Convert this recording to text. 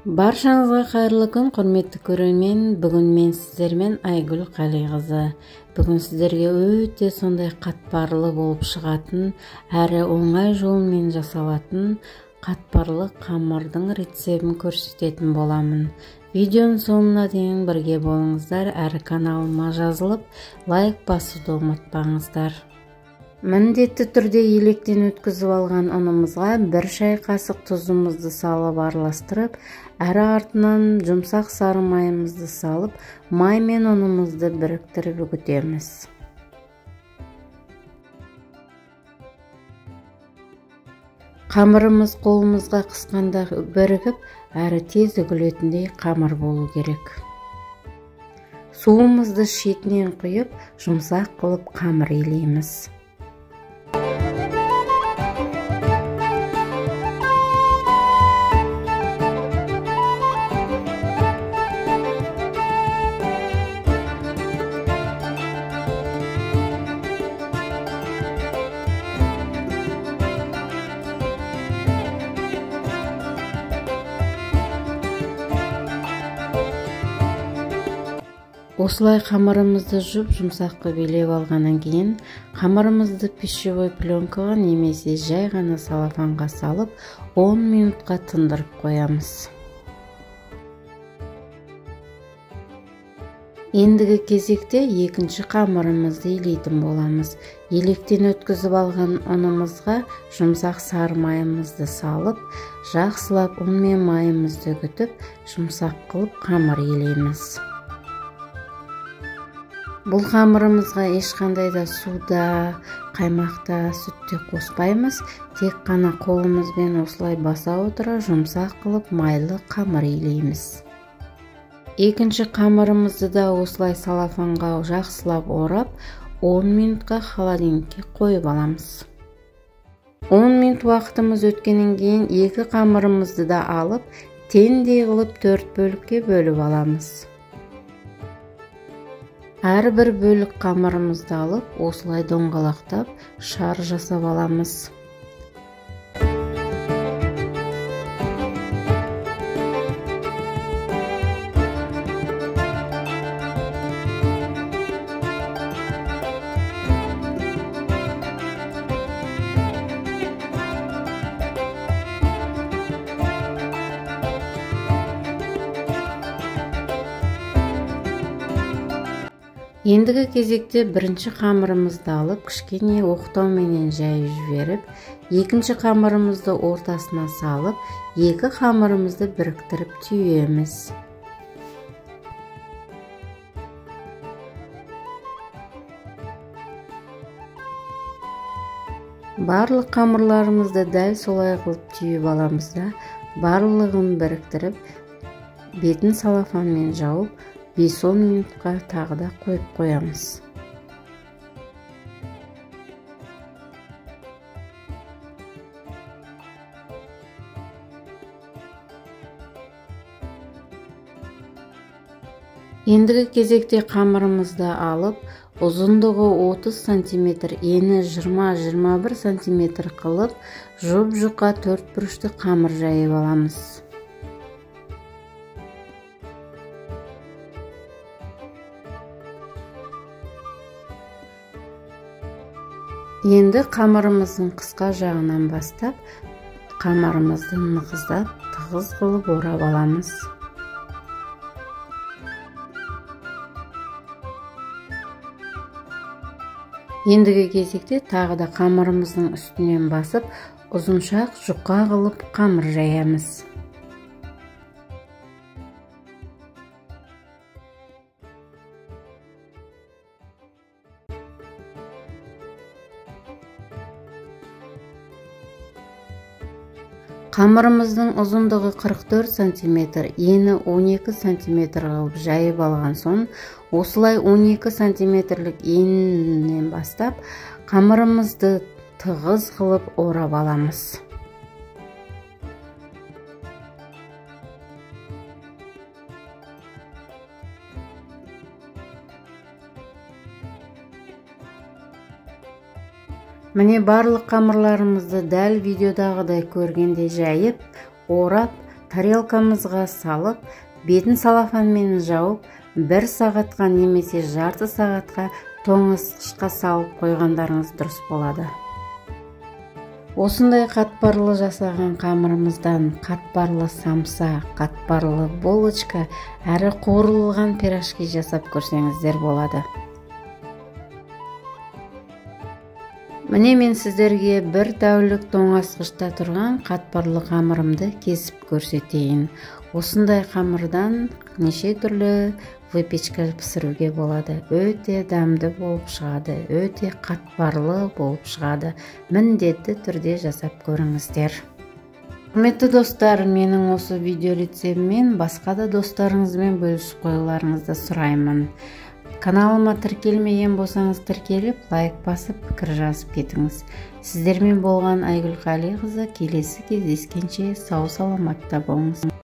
Баршаңызға қайырлы күн, құрметті көрермен. Бүгін мен сіздермен Айгүл Қалиқызы. Бүгін сіздерге өте сондай қатпарлы болып шығатын, әрі оңай жолмен жасалатын қатпарлы қамырдың рецебін көрсететін боламын. Видеоның соңына дейін бірге болыңыздар, әрі каналыма жазылып, лайк басуды ұмытпаңыздар. Міндетті түрде електен өткізіп алған ұнымызға 1 шай қасық тұзымызды салып араластырып, әрі артынан жұмсақ сары майымызды салып, май мен ұнымызды біріктіріп үгітеміз. Қамырымыз қолымызға қысқанда бірігіп, әрі тез үгілетіндей қамыр болу керек. Суымызды шетінен құйып, жұмсақ қылып қамыр илейміз. Осылай қамырымызды жұмсақ билеп алғаннан кейін, қамырымызды пищевой пленкаға немесе жай ғана салафанға салып, 10 минутқа тындырып қоямыз. Ендігі кезекте екінші қамырымызды илейтін боламыз. Електен өткізіп алған ұнымызға жұмсақ сары майымызды салып, жақсылап ұн мен майымызды үгітіп, жұмсақ қылып қамыр илейміз. Бұл қамырымызға ешқандай да суда, қаймақта, сүтте қоспаймыз. Тек қана қолымызбен осылай баса отыра жұмсақ қылып майлы қамыр илейміз. Екінші қамырымызды да осылай салафанға жақсылап орап, 10 минутқа холодильникке қойып аламыз. 10 минут уақытымыз өткеннен кейін екі қамырымызды да алып, теңдей қылып 4 бөлікке бөліп аламыз. Әрбір бөлік қамырымызды алып, осылай доңғалақтап, шар жасап аламыз. Ендігі кезекте бірінші қамырымызды алып, кішкене оқтауменен жайып жіберіп, екінші қамырымызды ортасына салып, екі қамырымызды біріктіріп түйеміз. Барлық қамырларымызды дәл солай қылып түйіп аламыз да, барлығын біріктіріп, бетін салафанмен жауып, 5-10 минутқа тағы да қойып қоямыз. Ендігі кезекте қамырымызды алып, ұзындығы 30 см, ені 20-21 см қылып, жұп-жұқа 4 бұрышты қамыр жайып аламыз. Енді қамырымыздың қысқа жағынан бастап, қамырымызды нығыздап, тығыз қылып орап аламыз. Ендігі кезекте тағы да қамырымыздың үстінен басып, ұзыншақ жұқа қылып қамыр жаямыз. Қамырымыздың ұзындығы 44 см, ені 12 см қылып жайып алған соң, осылай 12 см-лік енінен бастап, қамырымызды тығыз қылып орап аламыз. Міне барлық қамырларымызды дәл видеодағыдай көргенде жайып, орап, тарелкамызға салып, бетін салафанмен жауып, 1 сағатқа немесе жарты сағатқа тоңазытқышқа салып қойғандарыңыз дұрыс болады. Осындай қатпарлы жасаған қамырымыздан қатпарлы самса, қатпарлы булочка, әрі қуырылған пирожки жасап көрсеңіздер болады. Міне мен сіздерге 1 тәулік тоңазытқышта тұрған қатпарлы қамырымды кесіп көрсетейін. Осындай қамырдан неше түрлі выпечка пісіруге болады. Өте дәмді болып шығады, өте қатпарлы болып шығады. Міндетті түрде жасап көріңіздер. Құрметті достар, менің осы видео рецептімен басқа да достарыңызбен бөлісіп қоюларыңызды сұраймын. Каналыма тіркелмеген болсаңыз тіркеліп, лайк басып, пікір жазып кетіңіз. Сіздермен болған Айгүл Қалиқызы, келесі кездескенше сау саламатта болыңыз.